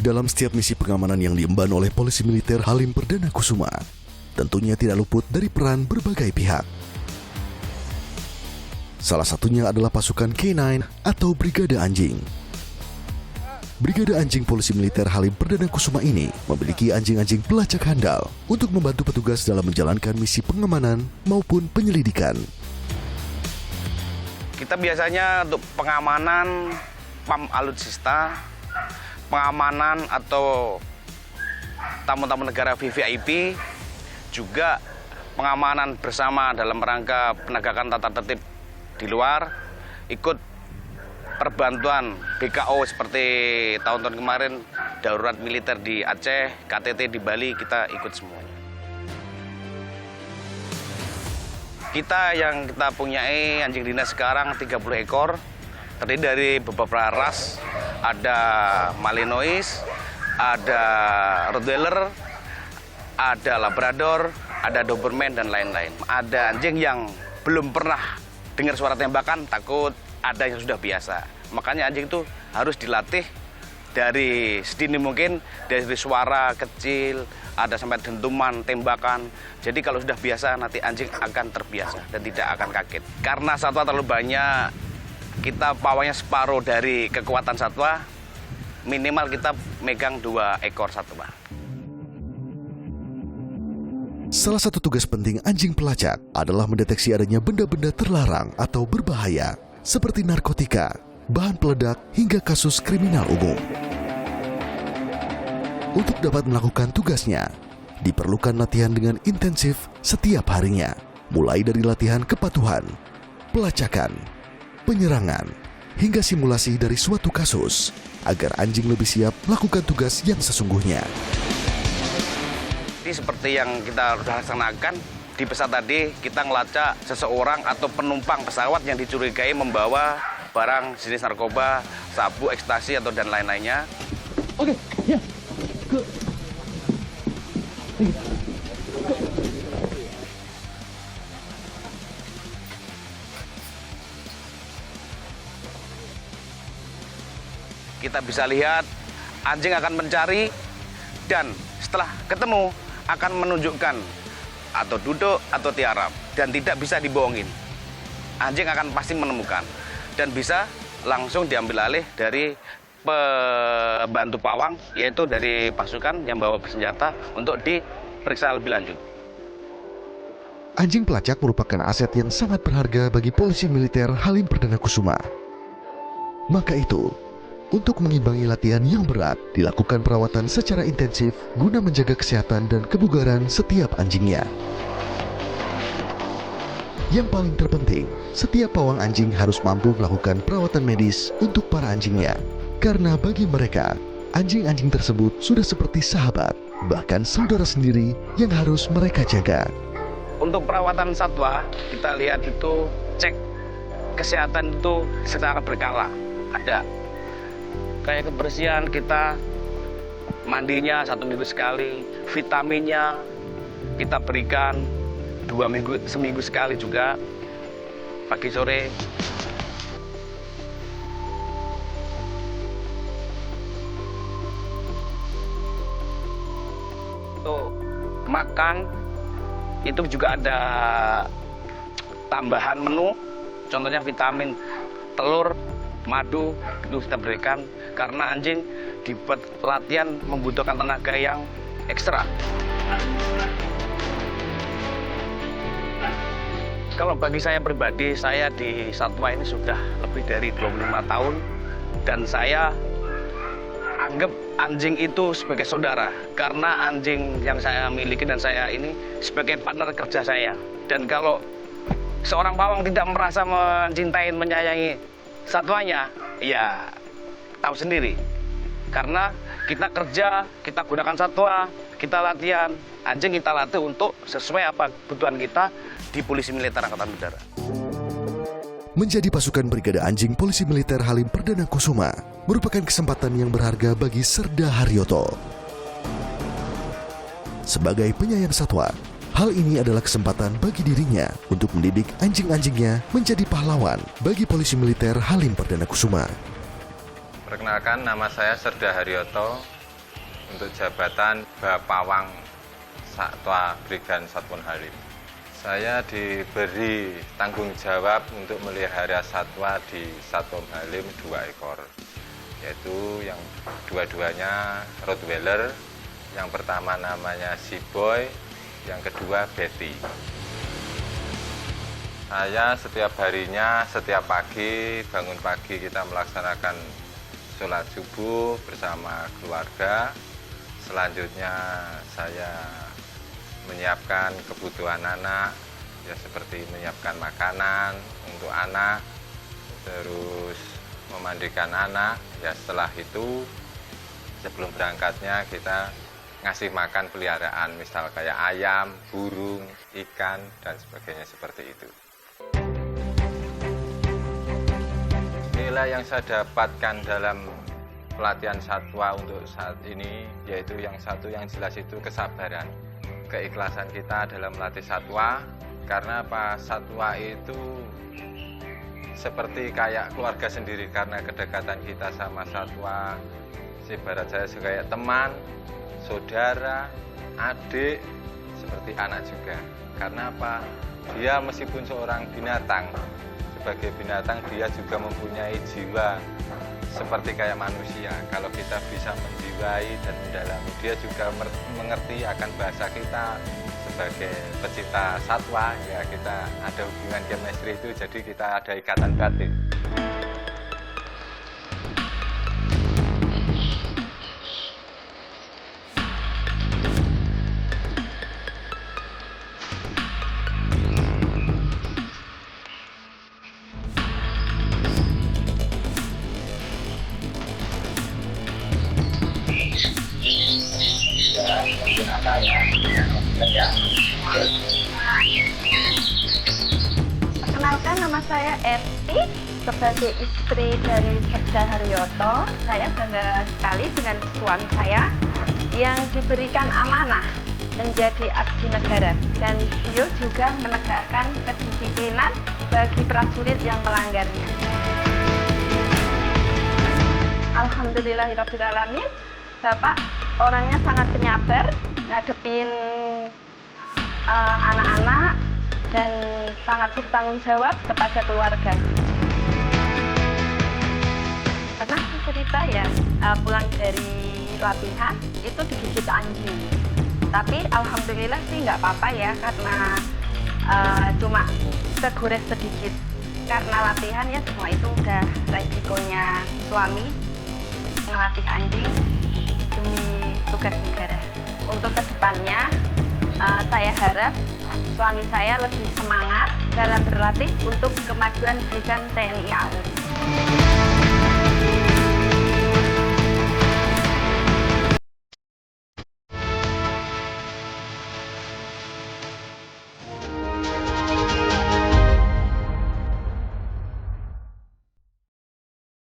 dalam setiap misi pengamanan yang diemban oleh Polisi Militer Halim Perdana Kusuma, tentunya tidak luput dari peran berbagai pihak. Salah satunya adalah pasukan K9 atau Brigade Anjing. Brigade Anjing Polisi Militer Halim Perdana Kusuma ini memiliki anjing-anjing pelacak handal untuk membantu petugas dalam menjalankan misi pengamanan maupun penyelidikan. Kita biasanya untuk pengamanan PAM alutsista, pengamanan atau tamu-tamu negara VVIP, juga pengamanan bersama dalam rangka penegakan tata tertib di luar, ikut perbantuan BKO seperti tahun-tahun kemarin, darurat militer di Aceh, KTT di Bali, kita ikut semuanya. Yang kita punyai anjing dinas sekarang 30 ekor, terdiri dari beberapa ras, ada Malinois, ada Rottweiler, ada Labrador, ada Doberman, dan lain-lain. Ada anjing yang belum pernah dengar suara tembakan, takut, ada yang sudah biasa. Makanya anjing itu harus dilatih dari sedini mungkin, dari suara kecil, ada sampai dentuman, tembakan. Jadi kalau sudah biasa, nanti anjing akan terbiasa dan tidak akan kaget. Karena satwa terlalu banyak, kita pawangnya separuh dari kekuatan satwa, minimal kita megang 2 ekor satwa. Salah satu tugas penting anjing pelacak adalah mendeteksi adanya benda-benda terlarang atau berbahaya, seperti narkotika, bahan peledak, hingga kasus kriminal umum. Untuk dapat melakukan tugasnya, diperlukan latihan dengan intensif setiap harinya, mulai dari latihan kepatuhan, pelacakan, penyerangan, hingga simulasi dari suatu kasus, agar anjing lebih siap melakukan tugas yang sesungguhnya. Seperti yang kita sudah laksanakan, di pesawat tadi kita ngelacak seseorang atau penumpang pesawat yang dicurigai membawa barang jenis narkoba, sabu, ekstasi, atau dan lain-lainnya. Oke, ya. Kita bisa lihat anjing akan mencari, dan setelah ketemu akan menunjukkan atau duduk atau tiarap, dan tidak bisa dibohongin. Anjing akan pasti menemukan dan bisa langsung diambil alih dari pembantu pawang, yaitu dari pasukan yang bawa bersenjata, untuk diperiksa lebih lanjut. Anjing pelacak merupakan aset yang sangat berharga bagi Polisi Militer Halim Perdana Kusuma. Maka itu, untuk mengimbangi latihan yang berat, dilakukan perawatan secara intensif guna menjaga kesehatan dan kebugaran setiap anjingnya. Yang paling terpenting, setiap pawang anjing harus mampu melakukan perawatan medis untuk para anjingnya. Karena bagi mereka, anjing-anjing tersebut sudah seperti sahabat, bahkan saudara sendiri yang harus mereka jaga. Untuk perawatan satwa, kita lihat itu cek kesehatan itu secara berkala. Ada kayak kebersihan, kita mandinya 1 minggu sekali, vitaminnya kita berikan 2 minggu, seminggu sekali juga, pagi sore. Untuk makan itu juga ada tambahan menu, contohnya vitamin, telur, madu, itu kita berikan karena anjing dibuat latihan membutuhkan tenaga yang ekstra. Kalau bagi saya pribadi, saya di satwa ini sudah lebih dari 25 tahun, dan saya anggap anjing itu sebagai saudara, karena anjing yang saya miliki dan saya ini sebagai partner kerja saya. Dan kalau seorang pawang tidak merasa mencintai, menyayangi satwanya, ya tahu sendiri. Karena kita kerja, kita gunakan satwa, kita latihan, anjing kita latih untuk sesuai apa kebutuhan kita di Polisi Militer Angkatan Udara. Menjadi pasukan Brigade Anjing Polisi Militer Halim Perdana Kusuma merupakan kesempatan yang berharga bagi Serda Haryoto. Sebagai penyayang satwa, hal ini adalah kesempatan bagi dirinya untuk mendidik anjing-anjingnya menjadi pahlawan bagi Polisi Militer Halim Perdana Kusuma. Perkenalkan, nama saya Serda Haryoto. untuk jabatan Bapawang Satwa Brigjen Satuan Halim. Saya diberi tanggung jawab untuk melihara satwa di Satuan Halim 2 ekor, yaitu yang dua-duanya Rottweiler. Yang pertama namanya Si Boy, yang kedua Betty. Saya setiap harinya, setiap pagi, bangun pagi kita melaksanakan sholat subuh bersama keluarga. Selanjutnya saya menyiapkan kebutuhan anak, ya seperti menyiapkan makanan untuk anak, terus memandikan anak. Ya setelah itu, sebelum berangkatnya kita ngasih makan peliharaan, misal kayak ayam, burung, ikan, dan sebagainya seperti itu. Nilai yang saya dapatkan dalam pelatihan satwa untuk saat ini, yaitu yang satu yang jelas itu kesabaran. Keikhlasan kita dalam melatih satwa, karena apa, satwa itu seperti kayak keluarga sendiri, karena kedekatan kita sama satwa, ibarat saya kayak teman, saudara, adik, seperti anak juga. Karena apa, dia meskipun seorang binatang, sebagai binatang dia juga mempunyai jiwa seperti kayak manusia. Kalau kita bisa menjiwai dan mendalami, dia juga mengerti akan bahasa kita sebagai pecinta satwa. Ya kita ada hubungan chemistry itu, jadi kita ada ikatan batin. Perkenalkan, nama saya Eti, sebagai istri dari Sekda Haryoto. Saya bangga sekali dengan suami saya yang diberikan amanah menjadi abdi negara, dan beliau juga menegakkan kedisiplinan bagi prajurit yang melanggarnya. Alhamdulillahirrahmanirrahim, Bapak orangnya sangat penyabar, ngadepin anak-anak, dan sangat bertanggung jawab kepada keluarga. Pernah cerita ya, pulang dari latihan itu digigit anjing. Tapi alhamdulillah sih nggak apa-apa ya, karena cuma tergores sedikit. Karena latihan ya, semua itu udah resikonya suami melatih anjing demi tugas negara. Untuk kedepannya, saya harap suami saya lebih semangat dalam berlatih untuk kemajuan Brigjen TNI AU.